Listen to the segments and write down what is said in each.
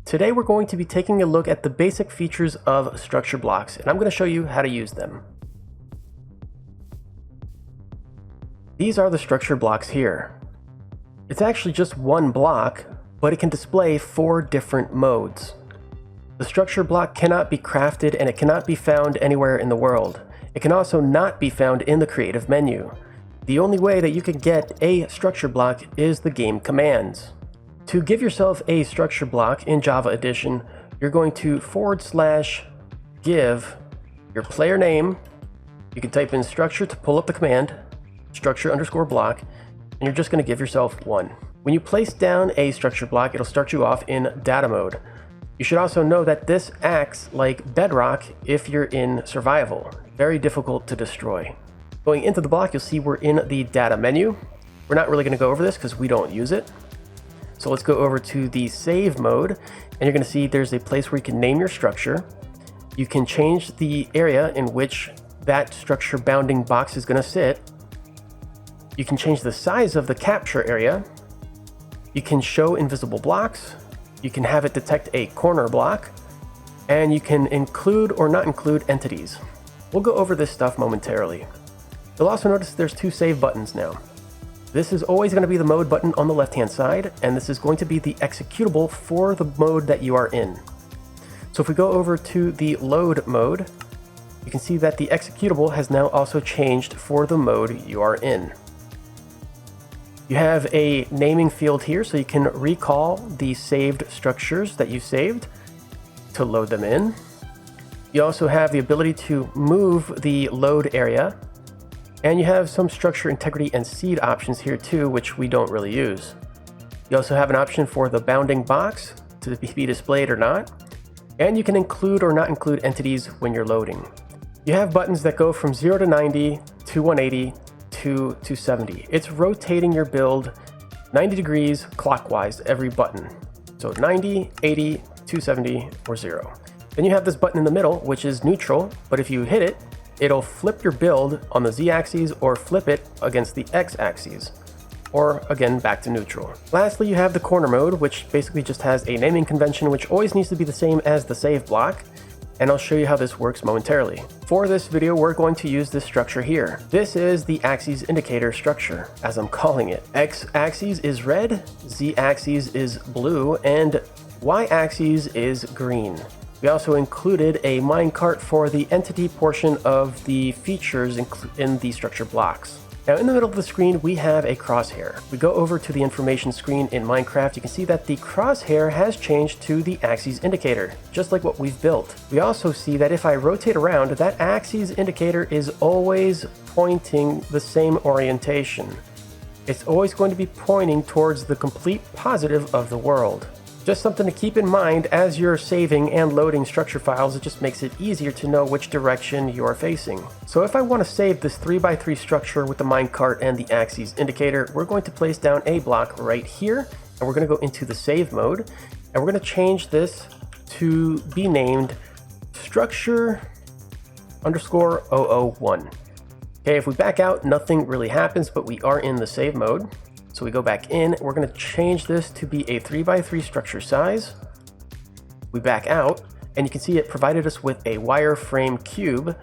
Today we're going to be taking a look at the basic features of structure blocks, and I'm going to show you how to use them. These are the structure blocks here. It's actually just one block, but it can display 4 different modes. The structure block cannot be crafted and it cannot be found anywhere in the world. It can also not be found in the creative menu. The only way that you can get a structure block is the game commands. To give yourself a structure block in Java Edition, you're going to / give your player name. You can type in structure to pull up the command, structure _ block, and you're just going to give yourself 1. When you place down a structure block, it'll start you off in data mode. You should also know that this acts like Bedrock if you're in survival. Very difficult to destroy. Going into the block, you'll see we're in the data menu. We're not really going to go over this because we don't use it. So let's go over to the save mode, and you're going to see there's a place where you can name your structure. You can change the area in which that structure bounding box is going to sit. You can change the size of the capture area. You can show invisible blocks. You can have it detect a corner block, and you can include or not include entities. We'll go over this stuff momentarily. You'll also notice there's 2 save buttons now. This is always going to be the mode button on the left-hand side, and this is going to be the executable for the mode that you are in. So if we go over to the load mode, you can see that the executable has now also changed for the mode you are in. You have a naming field here, so you can recall the saved structures that you saved to load them in. You also have the ability to move the load area. And you have some structure integrity and seed options here too, which we don't really use. You also have an option for the bounding box to be displayed or not. And you can include or not include entities when you're loading. You have buttons that go from 0 to 90 to 180 to 270. It's rotating your build 90 degrees clockwise every button. So 90, 80, 270, or 0. Then you have this button in the middle, which is neutral, but if you hit it, it'll flip your build on the Z-axis or flip it against the X-axis, or again back to neutral. Lastly, you have the corner mode, which basically just has a naming convention which always needs to be the same as the save block, and I'll show you how this works momentarily. For this video, we're going to use this structure here. This is the axis indicator structure, as I'm calling it. X-axis is red, Z-axis is blue, and Y-axis is green. We also included a minecart for the entity portion of the features in the structure blocks. Now in the middle of the screen, we have a crosshair. We go over to the information screen in Minecraft. You can see that the crosshair has changed to the axis indicator, just like what we've built. We also see that if I rotate around, that axis indicator is always pointing the same orientation. It's always going to be pointing towards the complete positive of the world. Just something to keep in mind as you're saving and loading structure files. It just makes it easier to know which direction you're facing. So if I want to save this 3x3 structure with the minecart and the axis indicator, we're going to place down a block right here, and we're going to go into the save mode, and we're going to change this to be named structure _ 001. Okay, if we back out, nothing really happens, but we are in the save mode. So we go back in, we're going to change this to be a 3x3 structure size. We back out, and you can see it provided us with a wireframe cube,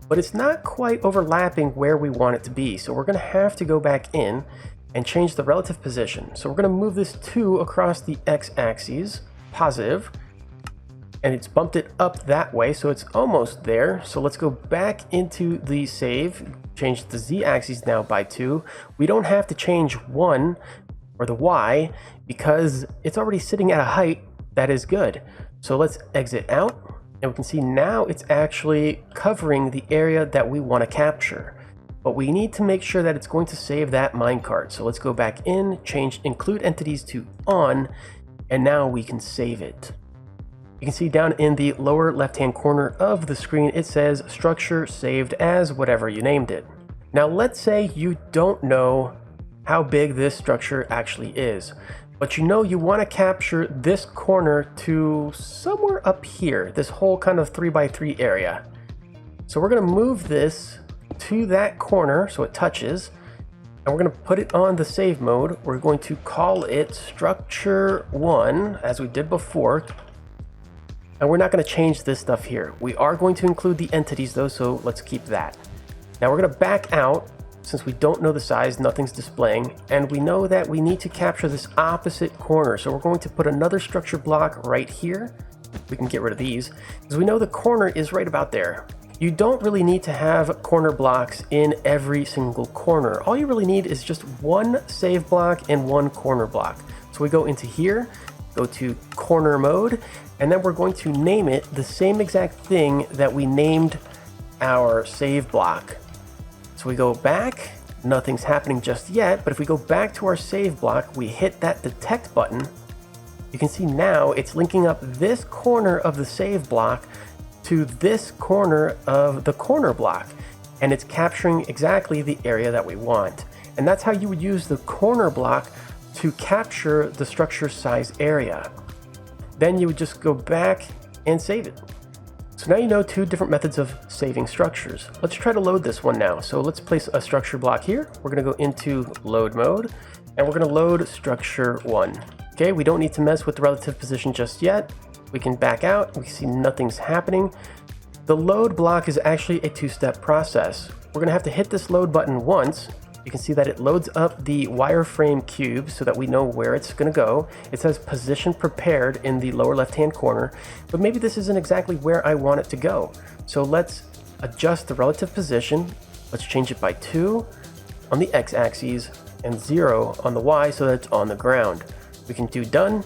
but it's not quite overlapping where we want it to be. So we're going to have to go back in and change the relative position. So we're going to move this 2 across the x-axis, positive, and it's bumped it up that way, so it's almost there. So let's go back into the save, change the z-axis now by 2. We don't have to change 1 or the y because it's already sitting at a height that is good. So let's exit out, and we can see now it's actually covering the area that we want to capture. But we need to make sure that it's going to save that minecart. So let's go back in, change include entities to on, and now we can save it. You can see down in the lower left-hand corner of the screen, it says structure saved as whatever you named it. Now let's say you don't know how big this structure actually is, but you know you want to capture this corner to somewhere up here, this whole kind of 3x3 area. So we're going to move this to that corner so it touches, and we're going to put it on the save mode. We're going to call it structure 1 as we did before. And we're not going to change this stuff here. We are going to include the entities though, so let's keep that. Now we're going to back out. Since we don't know the size, nothing's displaying, and we know that we need to capture this opposite corner. So we're going to put another structure block right here. We can get rid of these because we know the corner is right about there. You don't really need to have corner blocks in every single corner. All you really need is just one save block and one corner block. So we go into here, go to corner mode, and then we're going to name it the same exact thing that we named our save block. So we go back, nothing's happening just yet, but if we go back to our save block, we hit that detect button, you can see now it's linking up this corner of the save block to this corner of the corner block, and it's capturing exactly the area that we want. And that's how you would use the corner block to capture the structure size area. Then you would just go back and save it. So now you know two different methods of saving structures. Let's try to load this one now. So let's place a structure block here. We're going to go into load mode, and we're going to load structure 1. Okay, we don't need to mess with the relative position just yet. We can back out. We see nothing's happening. The load block is actually a two-step process. We're going to have to hit this load button once. You can see that it loads up the wireframe cube so that we know where it's going to go. It says position prepared in the lower left-hand corner, but maybe this isn't exactly where I want it to go. So let's adjust the relative position. Let's change it by 2 on the x-axis and 0 on the y so that it's on the ground. We can do done.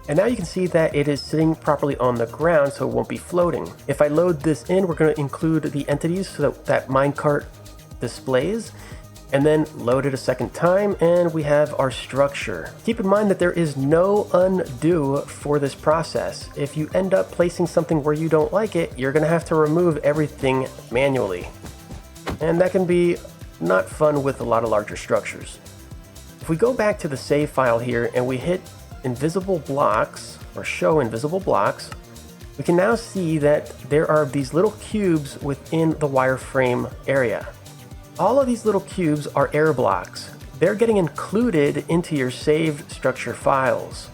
And now you can see that it is sitting properly on the ground, so it won't be floating. If I load this in, we're going to include the entities so that minecart displays, and then load it a second time, and we have our structure. Keep in mind that there is no undo for this process. If you end up placing something where you don't like it, you're going to have to remove everything manually. And that can be not fun with a lot of larger structures. If we go back to the save file here and we hit invisible blocks, or show invisible blocks, we can now see that there are these little cubes within the wireframe area. All of these little cubes are air blocks. They're getting included into your save structure files.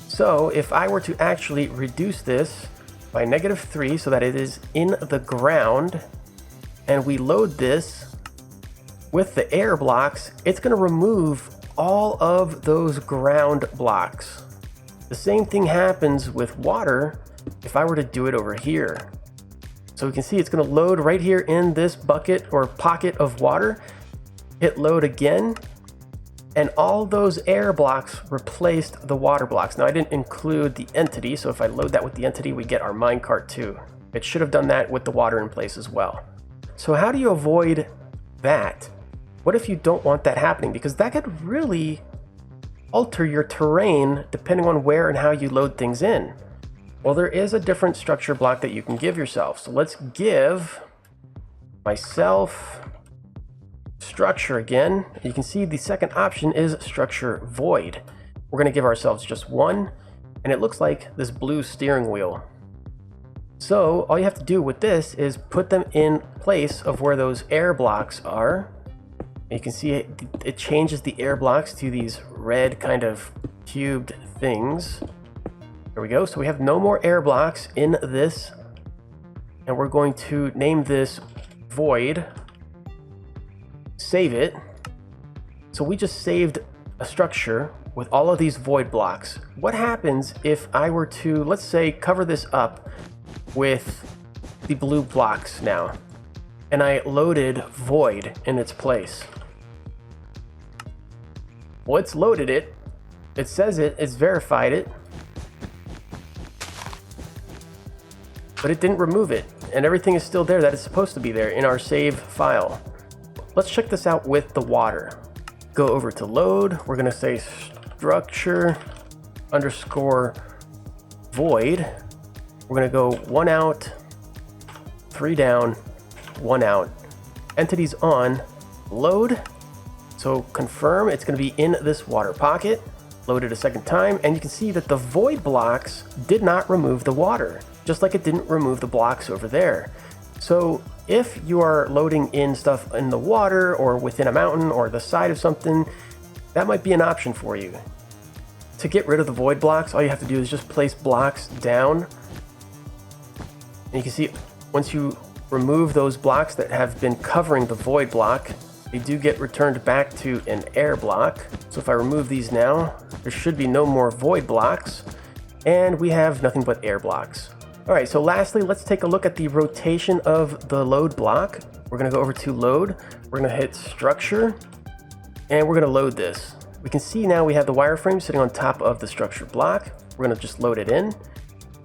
So if I were to actually reduce this by -3 so that it is in the ground, and we load this with the air blocks, it's going to remove all of those ground blocks. The same thing happens with water if I were to do it over here. So we can see it's going to load right here in this bucket or pocket of water. Hit load again, and all those air blocks replaced the water blocks. Now I didn't include the entity, so if I load that with the entity, we get our minecart too. It should have done that with the water in place as well. So how do you avoid that? What if you don't want that happening? Because that could really alter your terrain depending on where and how you load things in. Well, there is a different structure block that you can give yourself. So let's give myself structure again. You can see the second option is structure void. We're going to give ourselves just one, and it looks like this blue steering wheel. So all you have to do with this is put them in place of where those air blocks are. You can see it changes the air blocks to these red kind of cubed things. There we go. So we have no more air blocks in this, and we're going to name this void. Save it. So we just saved a structure with all of these void blocks. What happens if I were to, let's say, cover this up with the blue blocks now, and I loaded void in its place? Well, it's loaded it. It says it's verified it, but it didn't remove it, and everything is still there that is supposed to be there in our save file. Let's check this out with the water. Go over to load. We're going to say structure underscore void. We're going to go 1 out, 3 down, 1 out. Entities on, load. So confirm it's going to be in this water pocket. Load it a second time, and you can see that the void blocks did not remove the water, just like it didn't remove the blocks over there. So if you are loading in stuff in the water or within a mountain or the side of something, that might be an option for you. To get rid of the void blocks, all you have to do is just place blocks down And you can see once you remove those blocks that have been covering the void block, they do get returned back to an air block. So if I remove these now, there should be no more void blocks, and we have nothing but air blocks. All right, so lastly, let's take a look at the rotation of the load block. We're gonna go over to load, we're gonna hit structure, and we're gonna load this. We can see now we have the wireframe sitting on top of the structure block. We're gonna just load it in,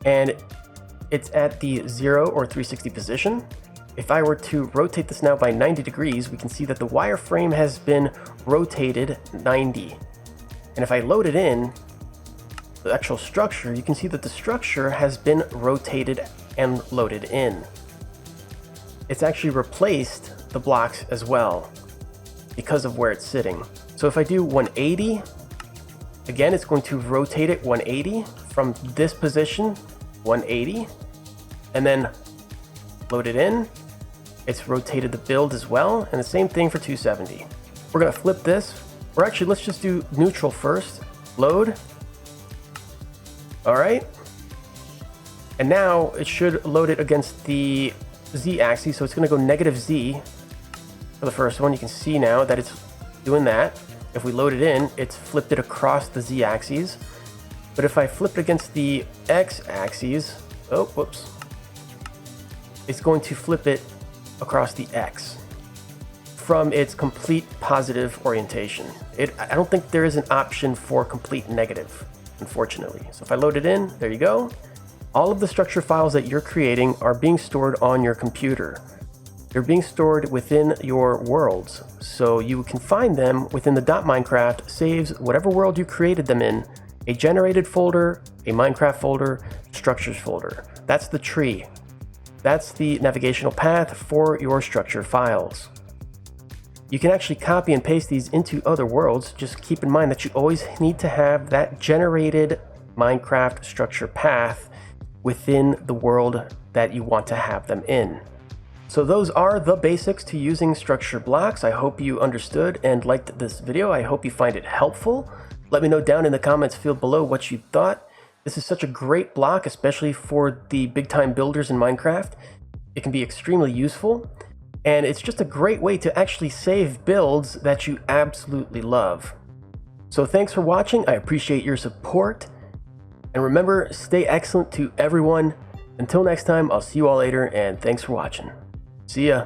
and it's at the 0 or 360 position. If I were to rotate this now by 90 degrees, we can see that the wireframe has been rotated 90. And if I load it in, the actual structure, you can see that the structure has been rotated and loaded in. It's actually replaced the blocks as well because of where it's sitting. So if I do 180, again, it's going to rotate it 180 from this position, 180, and then load it in. It's rotated the build as well, and the same thing for 270. We're gonna flip this, or actually let's just do neutral first. Load. All right. And now it should load it against the Z axis, so it's gonna go -Z for the first one. You can see now that it's doing that. If we load it in, it's flipped it across the Z axis. But if I flip it against the X axis, oh, whoops. It's going to flip it across the X from its complete positive orientation. I don't think there is an option for complete negative, unfortunately. So if I load it in, there you go. All of the structure files that you're creating are being stored on your computer. They're being stored within your worlds. So you can find them within the .minecraft saves, whatever world you created them in, a generated folder, a Minecraft folder, structures folder. That's the tree. That's the navigational path for your structure files. You can actually copy and paste these into other worlds. Just keep in mind that you always need to have that generated Minecraft structure path within the world that you want to have them in. So those are the basics to using structure blocks. I hope you understood and liked this video. I hope you find it helpful. Let me know down in the comments field below what you thought. This is such a great block, especially for the big time builders in Minecraft. It can be extremely useful, and it's just a great way to actually save builds that you absolutely love. So thanks for watching. I appreciate your support. And remember, stay excellent to everyone. Until next time, I'll see you all later, and thanks for watching. See ya.